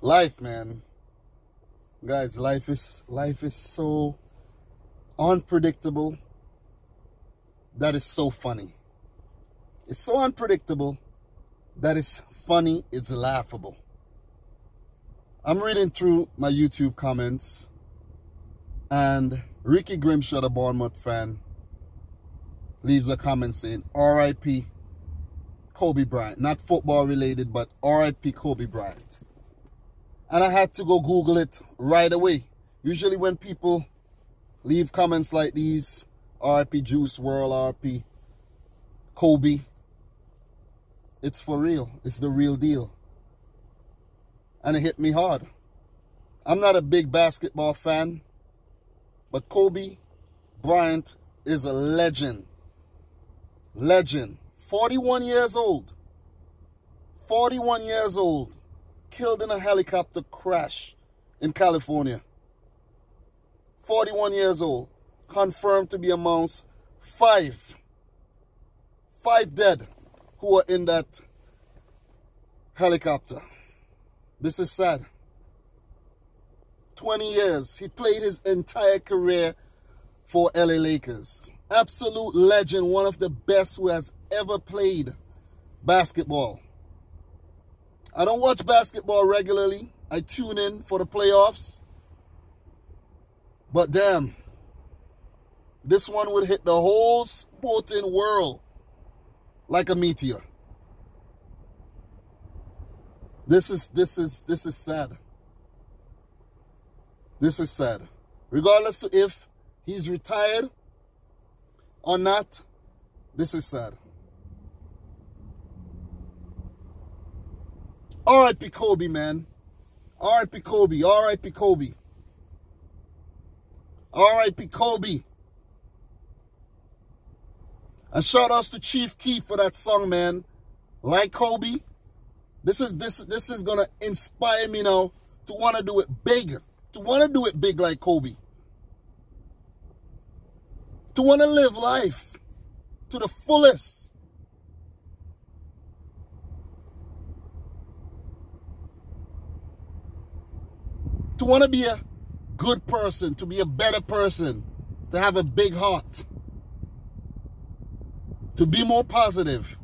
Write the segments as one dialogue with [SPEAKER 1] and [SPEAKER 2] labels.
[SPEAKER 1] Life, man. Guys, life is so unpredictable that is so funny. It's so unpredictable that it's funny, it's laughable. I'm reading through my YouTube comments, and Ricky Grimshaw, the Bournemouth fan, leaves a comment saying, R.I.P. Kobe Bryant. Not football related, but R.I.P. Kobe Bryant. And I had to go Google it right away. Usually when people leave comments like these, R.I.P. Juice WRLD, R.I.P. Kobe, it's for real. It's the real deal. And it hit me hard. I'm not a big basketball fan, but Kobe Bryant is a legend. Legend. 41 years old. 41 years old. Killed in a helicopter crash in California. 41 years old. Confirmed to be amongst five dead who were in that helicopter. This is sad. 20 years. He played his entire career for LA Lakers. Absolute legend. One of the best who has ever played basketball. I don't watch basketball regularly. I tune in for the playoffs. But damn, this one would hit the whole sporting world like a meteor. This is sad. This is sad. Regardless to if he's retired or not, this is sad. R.I.P. Kobe, man. R.I.P. Kobe. R.I.P. Kobe. R.I.P. Kobe. And shout outs to Chief Keef for that song, man. Like Kobe. This is gonna inspire me now to want to do it big. To want to do it big like Kobe. To want to live life to the fullest. To want to be a good person, to be a better person, to have a big heart, to be more positive.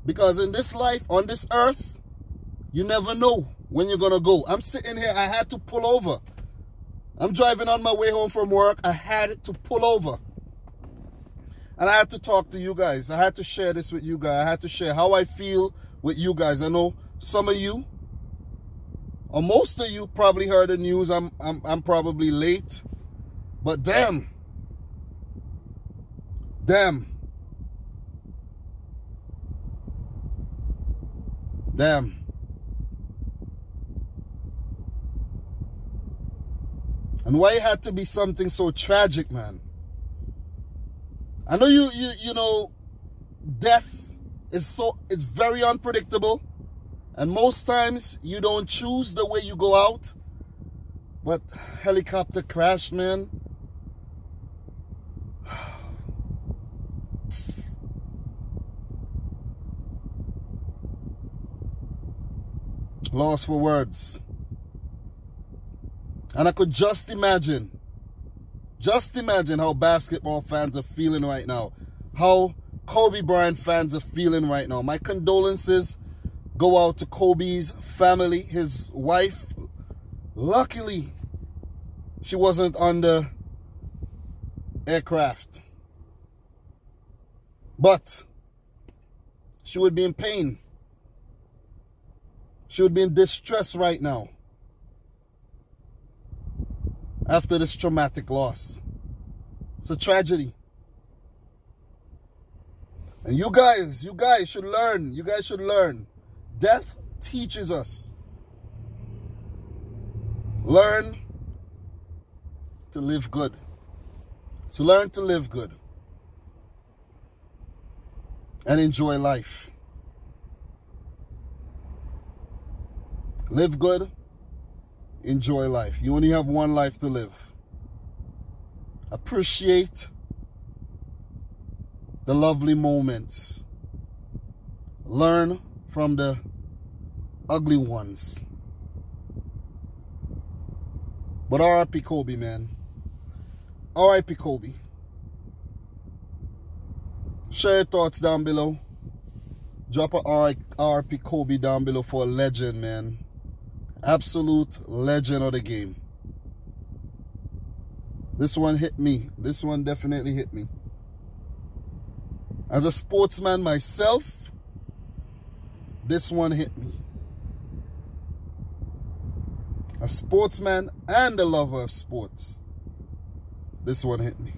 [SPEAKER 1] Because in this life, on this earth, you never know when you're going to go. I'm sitting here, I had to pull over. I'm driving on my way home from work. I had to pull over. And I had to talk to you guys. I had to share this with you guys. I had to share how I feel with you guys. I know some of you, or most of you, probably heard the news. I'm probably late. But damn. Damn. Damn. And why it had to be something so tragic, man? I know you know, death is it's very unpredictable. And most times you don't choose the way you go out. But helicopter crash, man. Lost for words. And I could just imagine how basketball fans are feeling right now. How Kobe Bryant fans are feeling right now. My condolences go out to Kobe's family, his wife. Luckily, she wasn't on the aircraft. But she would be in pain. She would be in distress right now after this traumatic loss. It's a tragedy. And you guys should learn. You guys should learn. Death teaches us. Learn to live good. So learn to live good. And enjoy life. Live good. Enjoy life. You only have one life to live. Appreciate the lovely moments. Learn from the ugly ones. But R.I.P. Kobe, man. R.I.P. Kobe. Share your thoughts down below. Drop a R.I.P. Kobe down below for a legend, man. Absolute legend of the game. This one hit me. This one definitely hit me. As a sportsman myself, this one hit me. A sportsman and a lover of sports, this one hit me.